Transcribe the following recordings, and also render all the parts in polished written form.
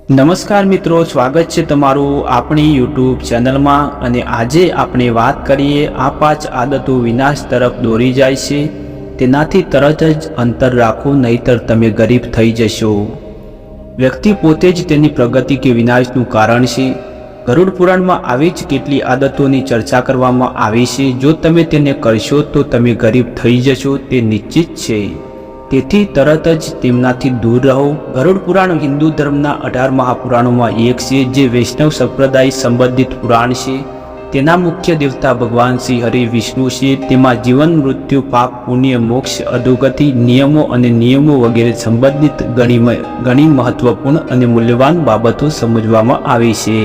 નમસ્કાર મિત્રો, સ્વાગત છે તમારું આપણી યુટ્યુબ ચેનલમાં। અને આજે આપણે વાત કરીએ આ 5 આદતો વિનાશ તરફ દોરી જાય છે, તેનાથી તરત જ અંતર રાખો, નહીતર તમે ગરીબ થઈ જશો। વ્યક્તિ પોતે જ તેની પ્રગતિ કે વિનાશનું કારણ છે। ગરુડ પુરાણમાં આવી જ કેટલી આદતોની ચર્ચા કરવામાં આવી છે। જો તમે તેને કરશો તો તમે ગરીબ થઈ જશો, તે નિશ્ચિત છે। તેથી તરત જ તેમનાથી દૂર રહો। ગરુડ પુરાણ હિન્દુ ધર્મના 18 મહાપુરાણોમાં એક છે, જે વૈષ્ણવ સંપ્રદાય સંબંધિત પુરાણ છે। તેના મુખ્ય દેવતા ભગવાન શ્રી હરિ વિષ્ણુ છે। તેમાં જીવન, મૃત્યુ, પાપ, પુણ્ય, મોક્ષ, અધોગતિ, નિયમો અને નિયમો વગેરે સંબંધિત ઘણી મહત્વપૂર્ણ અને મૂલ્યવાન બાબતો સમજવામાં આવી છે।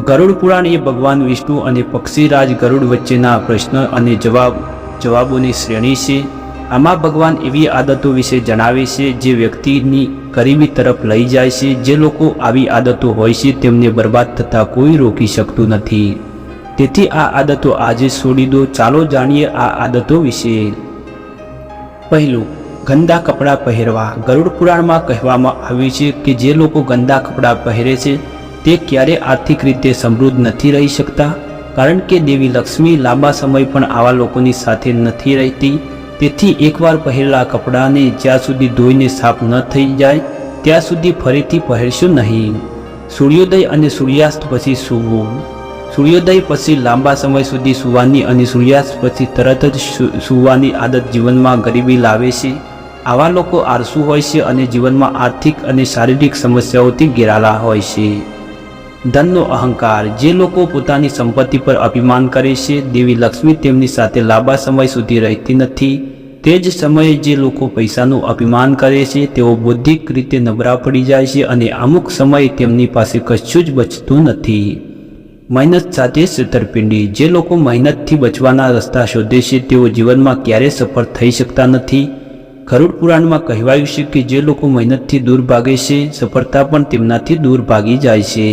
ગરુડ પુરાણ એ ભગવાન વિષ્ણુ અને પક્ષીરાજ ગરુડ વચ્ચેના પ્રશ્ન અને જવાબોની શ્રેણી છે। આમાં ભગવાન એવી આદતો વિશે જણાવે છે જે વ્યક્તિની ગરીબી તરફ લઈ જાય છે। જે લોકો આવી આદતો હોય છે તેમને બરબાદ થતાં કોઈ રોકી શકતું નથી। તેથી આ આદતો આજે છોડી દો। ચાલો જાણીએ આ આદતો વિશે। પહેલું, ગંદા કપડાં પહેરવા। ગરુડ પુરાણમાં કહેવામાં આવ્યું છે કે જે લોકો ગંદા કપડાં પહેરે છે તે ક્યારે આર્થિક રીતે સમૃદ્ધ નથી રહી શકતા, કારણ કે દેવી લક્ષ્મી લાંબા સમય પણ આવા લોકોની સાથે નથી રહેતી। તેથી એકવાર પહેરેલા કપડાને જ્યાં સુધી ધોઈને સાફ ન થઈ જાય ત્યાં સુધી ફરીથી પહેરશો નહીં। સૂર્યોદય અને સૂર્યાસ્ત પછી સૂવું। સૂર્યોદય પછી લાંબા સમય સુધી સૂવાની અને સૂર્યાસ્ત પછી તરત જ સૂવાની આદત જીવનમાં ગરીબી લાવે છે। આવા લોકો આળસુ હોય છે અને જીવનમાં આર્થિક અને શારીરિક સમસ્યાઓથી ઘેરાયેલા હોય છે। ધનનો અહંકાર। જે લોકો પોતાની સંપત્તિ પર અભિમાન કરે છે, દેવી લક્ષ્મી તેમની સાથે લાંબા સમય સુધી રહેતી નથી। તે જ સમયે જે લોકો પૈસાનું અભિમાન કરે છે તેઓ બૌદ્ધિક રીતે નબળા પડી જાય છે અને અમુક સમયે તેમની પાસે કશું જ બચતું નથી। મહેનત સાથે છેતરપિંડી। જે લોકો મહેનતથી બચવાના રસ્તા શોધે છે તેઓ જીવનમાં ક્યારેય સફળ થઈ શકતા નથી। ગરુડ પુરાણમાં કહેવાયું છે કે જે લોકો મહેનતથી દૂર ભાગે છે, સફળતા પણ તેમનાથી દૂર ભાગી જાય છે।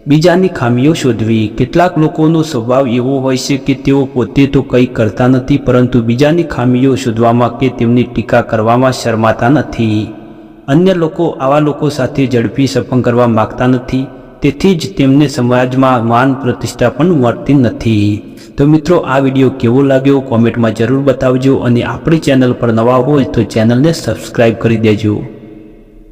બીજાની ખામીઓ શોધવી। કેટલાક લોકોનો સ્વભાવ એવો હોય છે કે તેઓ પોતે તો કંઈ કરતા નથી, પરંતુ બીજાની ખામીઓ શોધવામાં કે તેમની ટીકા કરવામાં શરમાતા નથી। અન્ય લોકો આવા લોકો સાથે ઝડપી સંપર્ક કરવા માગતા નથી, તેથી જ તેમને સમાજમાં માન પ્રતિષ્ઠા પણ મળતી નથી। તો મિત્રો, આ વિડીયો કેવો લાગ્યો કોમેન્ટમાં જરૂર બતાવજો, અને આપણી ચેનલ પર નવા હોય તો ચેનલને સબસ્ક્રાઈબ કરી દેજો।